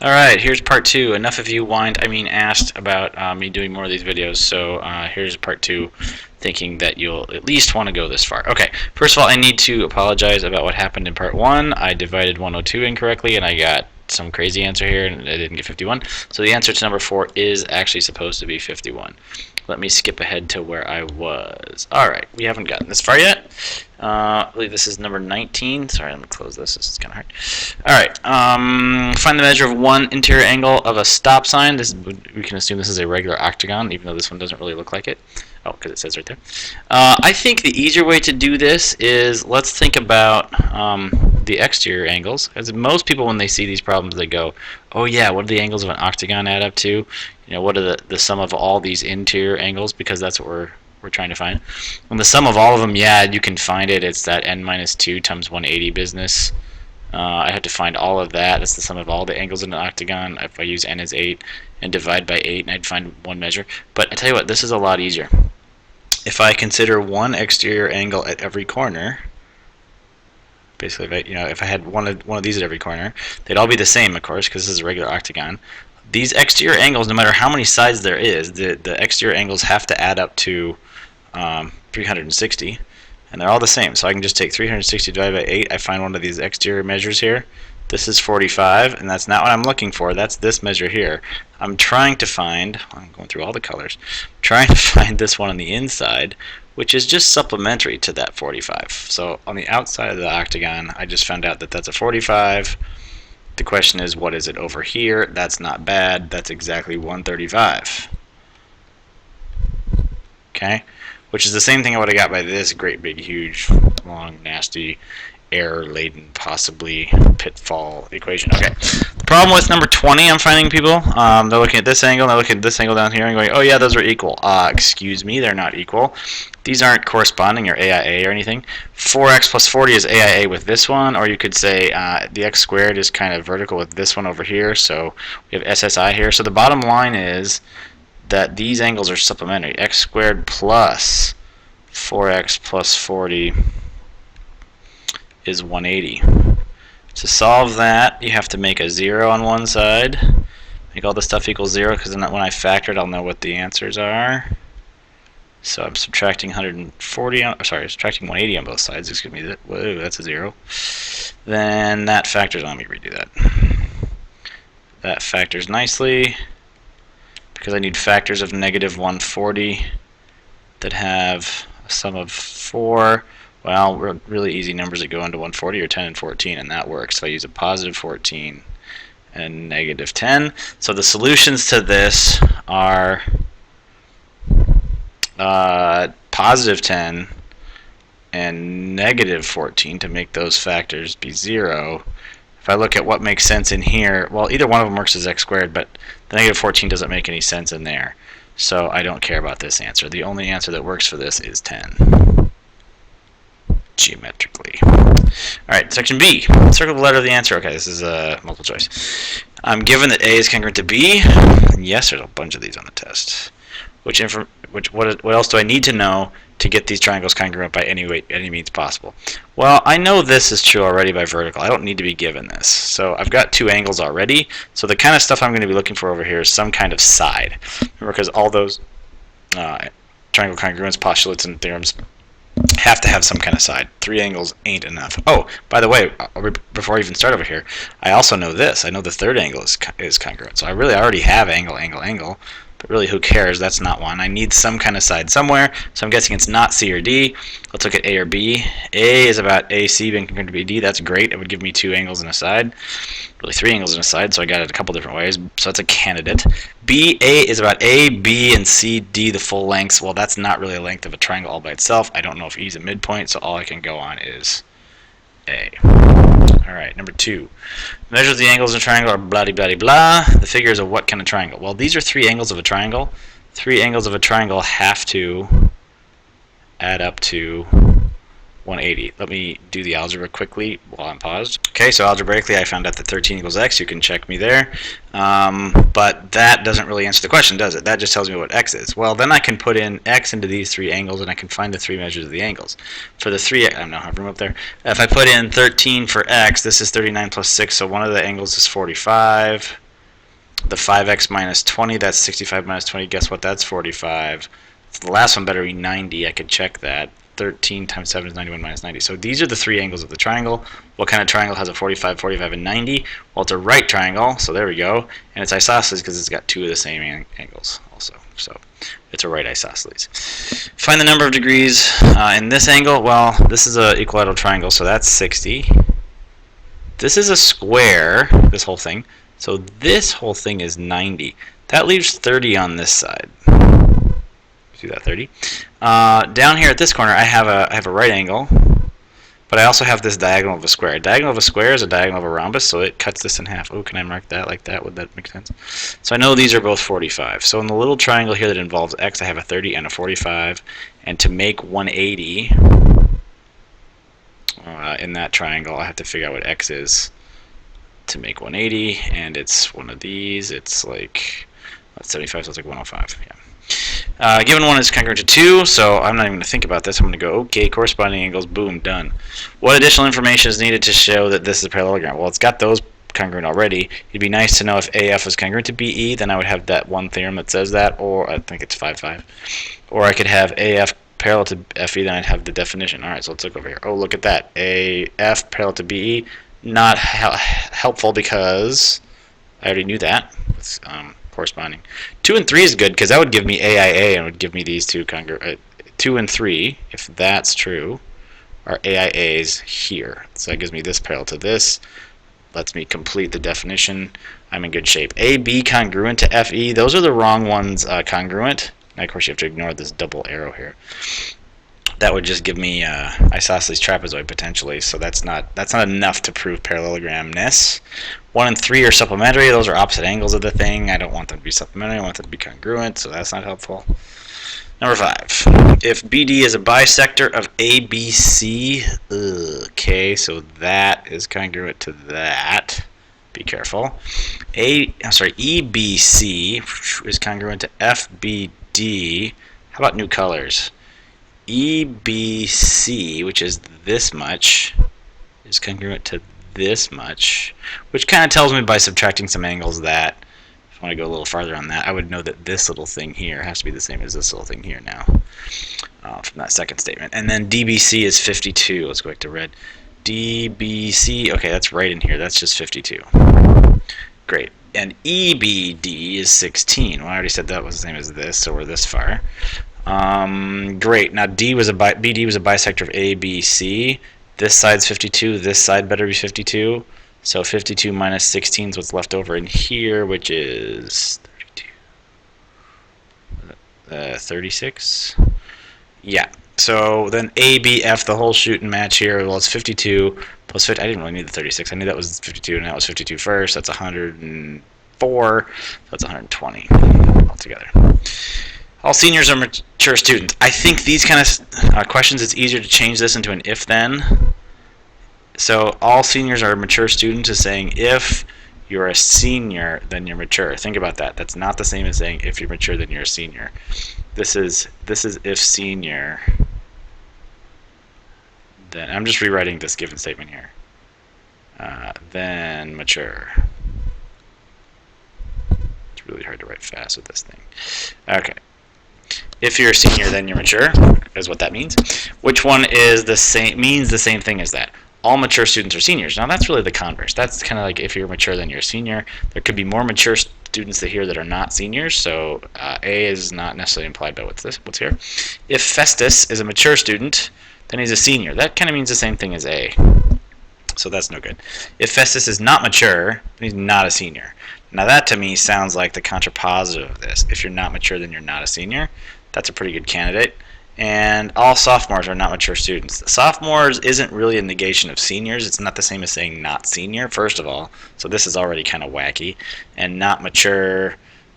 Alright, here's part 2. Enough of you asked about me doing more of these videos, so here's part 2, thinking that you'll at least want to go this far. Okay, first of all, I need to apologize about what happened in part 1. I divided 102 incorrectly, and I got some crazy answer here, and I didn't get 51. So the answer to number 4 is actually supposed to be 51. Let me skip ahead to where I was. Alright, we haven't gotten this far yet. I believe this is number 19. Sorry, let me close this. This is kind of hard. Alright, find the measure of one interior angle of a stop sign. We can assume this is a regular octagon, even though this one doesn't really look like it. Oh, because it says right there. I think the easier way to do this is, let's think about the exterior angles. As most people, when they see these problems, they go, oh yeah, what do the angles of an octagon add up to? You know, what are the sum of all these interior angles? Because that's what we're trying to find. And the sum of all of them, yeah, you can find it. It's that n minus 2 times 180 business. I have to find all of that. That's the sum of all the angles in an octagon. If I use n as 8 and divide by 8, and I'd find one measure. But I tell you what, this is a lot easier. If I consider one exterior angle at every corner, basically, if I had one of these at every corner, they'd all be the same, of course, because this is a regular octagon. These exterior angles, no matter how many sides there is, the exterior angles have to add up to 360, and they're all the same. So I can just take 360 divided by 8. I find one of these exterior measures here. This is 45, and that's not what I'm looking for. That's this measure here. I'm trying to find, I'm going through all the colors, trying to find this one on the inside, which is just supplementary to that 45. So on the outside of the octagon, I just found out that that's a 45. The question is, what is it over here? That's not bad. That's exactly 135. Okay? Which is the same thing I would have got by this great big huge long nasty error-laden, possibly pitfall equation. Okay. The problem with number 20, I'm finding people, they're looking at this angle, and they're looking at this angle down here, and going, oh yeah, those are equal. Excuse me, they're not equal. These aren't corresponding or AIA or anything. 4x plus 40 is AIA with this one, or you could say the x squared is kind of vertical with this one over here, so we have SSI here. So the bottom line is that these angles are supplementary. X squared plus 4x plus 40 is 180. To solve that, you have to make a 0 on one side, make all the stuff equal 0, because then when I factor it, I'll know what the answers are. So I'm subtracting 140 on, subtracting 180 on both sides. Excuse me. Whoa, that's a 0. Then that factors. Let me redo that. That factors nicely, because I need factors of negative 140 that have a sum of 4. Well, really easy numbers that go into 140 are 10 and 14, and that works. So I use a positive 14 and negative 10. So the solutions to this are positive 10 and negative 14 to make those factors be 0. If I look at what makes sense in here, well, either one of them works as x squared, but the negative 14 doesn't make any sense in there. So I don't care about this answer. The only answer that works for this is 10. Geometrically. Alright, section B. Circle the letter of the answer. Okay, this is a multiple choice. I'm given that A is congruent to B. Yes, there's a bunch of these on the test. What else do I need to know to get these triangles congruent by any means possible? Well, I know this is true already by vertical. I don't need to be given this. So I've got two angles already. So the kind of stuff I'm going to be looking for over here is some kind of side. Remember, because all those triangle congruence postulates and theorems have to have some kind of side. 3 angles ain't enough. Oh, by the way, before I even start over here, I also know this. I know the third angle is congruent. So I really already have angle, angle, angle. But really, who cares? That's not one. I need some kind of side somewhere. So I'm guessing it's not C or D. Let's look at A or B. A is about AC being congruent to BD. That's great. It would give me 2 angles and a side. Really 3 angles and a side, so I got it a couple different ways. So that's a candidate. B, A is about A, B, and C, D, the full lengths. Well, that's not really a length of a triangle all by itself. I don't know if E is a midpoint, so all I can go on is A. Alright, number 2. Measures of the angles in a triangle are blah blah blah blah. The figures of what kind of triangle? Well, these are 3 angles of a triangle. 3 angles of a triangle have to add up to 180. Let me do the algebra quickly while I'm paused. Okay, so algebraically I found out that 13 equals x. You can check me there. But that doesn't really answer the question, does it? That just tells me what x is. Well, then I can put in x into these 3 angles, and I can find the 3 measures of the angles. For the 3, I don't have room up there. If I put in 13 for x, this is 39 plus 6, so one of the angles is 45. The 5x minus 20, that's 65 minus 20. Guess what? That's 45. So the last one better be 90. I could check that. 13 times 7 is 91 minus 90. So these are the three angles of the triangle. What kind of triangle has a 45, 45, and 90? Well, it's a right triangle, so there we go. And it's isosceles because it's got two of the same angles also. So it's a right isosceles. Find the number of degrees in this angle. Well, this is an equilateral triangle, so that's 60. This is a square, this whole thing. So this whole thing is 90. That leaves 30 on this side. See that 30? Down here at this corner, I have a right angle, but I also have this diagonal of a square. A diagonal of a square is a diagonal of a rhombus, so it cuts this in half. Oh, can I mark that like that? Would that make sense? So I know these are both 45. So in the little triangle here that involves x, I have a 30 and a 45. And to make 180 in that triangle, I have to figure out what x is to make 180, and it's one of these. It's like 75, so it's like 105. Yeah. Given one is congruent to 2, so I'm not even going to think about this. I'm going to go, okay, corresponding angles, boom, done. What additional information is needed to show that this is a parallelogram? Well, it's got those congruent already. It'd be nice to know if AF is congruent to BE, then I would have that one theorem that says that, or I think it's 5-5. Or I could have AF parallel to FE, then I'd have the definition. All right, so let's look over here. Oh, look at that. AF parallel to BE, not helpful because I already knew that. With, corresponding. 2 and 3 is good because that would give me AIA and would give me these two 2 and 3, if that's true, are AIAs here. So that gives me this parallel to this. Lets me complete the definition. I'm in good shape. AB congruent to FE. Those are the wrong ones congruent. Now, of course, you have to ignore this double arrow here. That would just give me isosceles trapezoid potentially, so that's not enough to prove parallelogramness. 1 and 3 are supplementary. Those are opposite angles of the thing. I don't want them to be supplementary. I want them to be congruent, so that's not helpful. Number 5. If BD is a bisector of ABC, okay, so that is congruent to that. Be careful. EBC is congruent to FBD. How about new colors? EBC, which is this much, is congruent to this much, which kind of tells me by subtracting some angles that, if I want to go a little farther on that, I would know that this little thing here has to be the same as this little thing here now, from that second statement. And then DBC is 52. Let's go back to red. DBC, okay, that's right in here. That's just 52. Great. And EBD is 16. Well, I already said that was the same as this, so we're this far. Great. Now BD was a bisector of ABC. This side's 52. This side better be 52. So 52 minus 16 is what's left over in here, which is 36. Yeah. So then ABF, the whole shoot and match here. Well, it's 52 plus 50. I didn't really need the 36. I knew that was 52, and that was 52 first. That's 104. So that's 120 altogether. All seniors are mature students. I think these kind of questions, it's easier to change this into an if-then. So all seniors are mature students is saying if you're a senior, then you're mature. Think about that. That's not the same as saying if you're mature, then you're a senior. This is if senior. Then I'm just rewriting this given statement here. Then mature. It's really hard to write fast with this thing. Okay. If you're a senior, then you're mature, is what that means. Which one is the same? Means the same thing as that. All mature students are seniors. Now that's really the converse. That's kind of like if you're mature, then you're a senior. There could be more mature students here that are not seniors. So A is not necessarily implied by what's here. If Festus is a mature student, then he's a senior. That kind of means the same thing as A. So that's no good. If Festus is not mature, then he's not a senior. Now that to me sounds like the contrapositive of this. If you're not mature, then you're not a senior. That's a pretty good candidate. And all sophomores are not mature students. Sophomores isn't really a negation of seniors. It's not the same as saying not senior, first of all. So this is already kind of wacky. And not mature,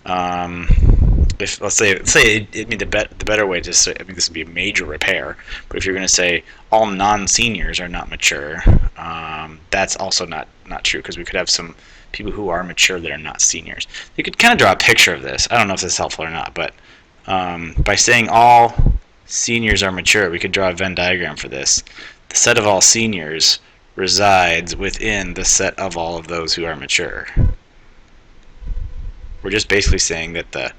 if let's say the better way to say, I mean, this would be a major repair. But if you're going to say all non-seniors are not mature, that's also not true, because we could have some people who are mature that are not seniors. You could kind of draw a picture of this. I don't know if this is helpful or not, but by saying all seniors are mature, we could draw a Venn diagram for this. The set of all seniors resides within the set of all of those who are mature. We're just basically saying that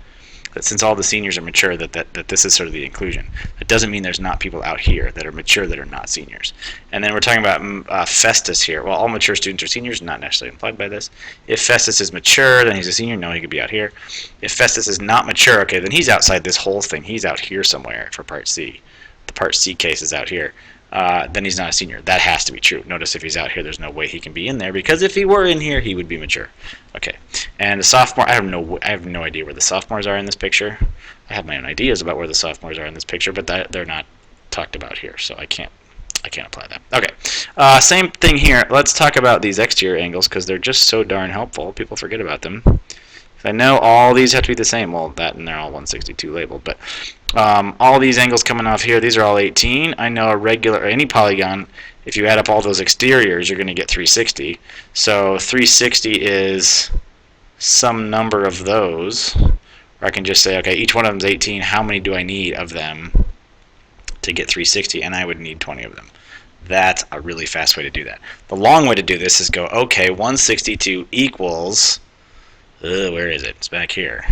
since all the seniors are mature, that this is sort of the inclusion. It doesn't mean there's not people out here that are mature that are not seniors. And then we're talking about Festus here. Well, all mature students are seniors, not necessarily implied by this. If Festus is mature, then he's a senior. No, he could be out here. If Festus is not mature, okay, then he's outside this whole thing. He's out here somewhere for Part C. The Part C case is out here. Then he's not a senior. That has to be true. Notice if he's out here, there's no way he can be in there, because if he were in here, he would be mature. Okay, and the sophomore, I have no idea where the sophomores are in this picture. I have my own ideas about where the sophomores are in this picture, but they're not talked about here, so I can't apply that. Okay, same thing here. Let's talk about these exterior angles because they're just so darn helpful. People forget about them. If I know all these have to be the same, well, that and they're all 162 labeled, but all these angles coming off here, these are all 18. I know a regular, or any polygon, if you add up all those exteriors, you're going to get 360. So 360 is some number of those. Or I can just say, okay, each one of them is 18. How many do I need of them to get 360? And I would need 20 of them. That's a really fast way to do that. The long way to do this is go, okay, 162 equals, where is it? It's back here.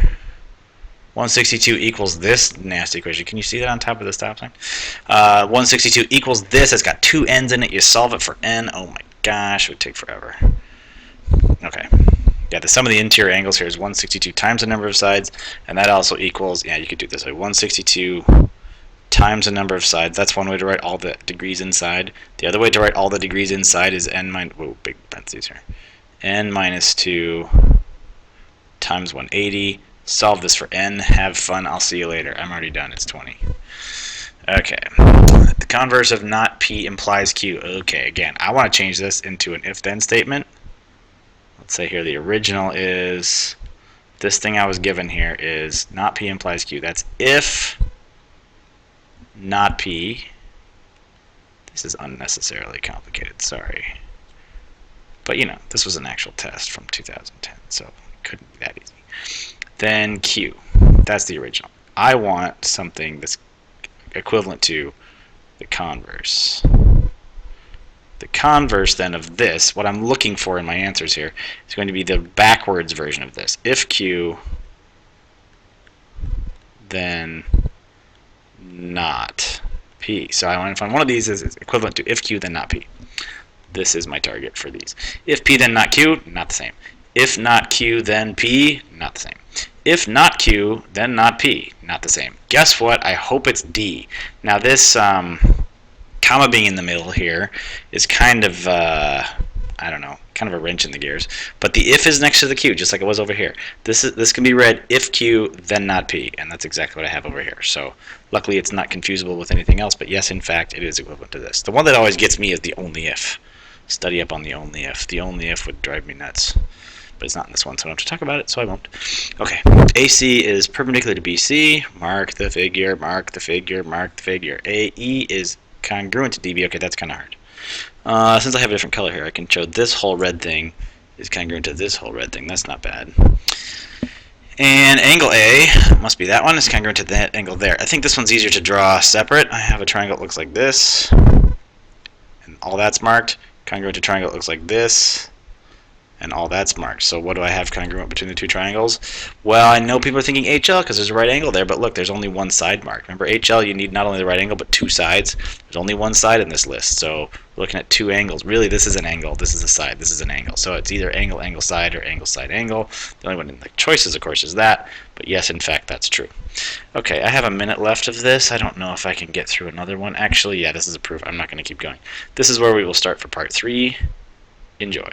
162 equals this nasty equation. Can you see that on top of the stop sign? 162 equals this. It's got two n's in it. You solve it for n. Oh my gosh, it would take forever. Okay. Yeah, the sum of the interior angles here is 162 times the number of sides, and that also equals, yeah, you could do it this way, 162 times the number of sides. That's one way to write all the degrees inside. The other way to write all the degrees inside is n minus, whoa, big parentheses here, n minus 2 times 180. Solve this for n. Have fun. I'll see you later. I'm already done. It's 20. Okay. The converse of not P implies Q. Okay, again, I want to change this into an if-then statement. Let's say here the original is, this thing I was given here is not P implies Q. That's if not P. This is unnecessarily complicated. Sorry. But, you know, this was an actual test from 2010, so it couldn't be that easy. Then Q. That's the original. I want something that's equivalent to the converse. The converse then of this, what I'm looking for in my answers here, is going to be the backwards version of this. If Q, then not P. So I want to find one of these is equivalent to if Q, then not P. This is my target for these. If P, then not Q, not the same. If not Q, then P, not the same. If not Q, then not P, not the same. Guess what? I hope it's D. Now this comma being in the middle here is kind of, I don't know, kind of a wrench in the gears. But the if is next to the Q, just like it was over here. This can be read if Q, then not P, and that's exactly what I have over here. So luckily it's not confusable with anything else, but yes, in fact, it is equivalent to this. The one that always gets me is the only if. Study up on the only if. The only if would drive me nuts. But it's not in this one, so I don't have to talk about it, so I won't. Okay, AC is perpendicular to BC. Mark the figure, mark the figure, mark the figure. AE is congruent to DB. Okay, that's kind of hard. Since I have a different color here, I can show this whole red thing is congruent to this whole red thing. That's not bad. And angle A must be that one. It's congruent to that angle there. I think this one's easier to draw separate. I have a triangle that looks like this. And all that's marked. Congruent to triangle that looks like this. And all that's marked. So what do I have congruent between the two triangles? Well, I know people are thinking HL because there's a right angle there, but look, there's only one side marked. Remember, HL, you need not only the right angle, but two sides. There's only one side in this list, so we're looking at two angles. Really, this is an angle, this is a side, this is an angle. So it's either angle, angle, side, or angle, side, angle. The only one in the choices, of course, is that, but yes, in fact, that's true. Okay, I have a minute left of this. I don't know if I can get through another one. Actually, yeah, this is a proof. I'm not going to keep going. This is where we will start for part 3. Enjoy.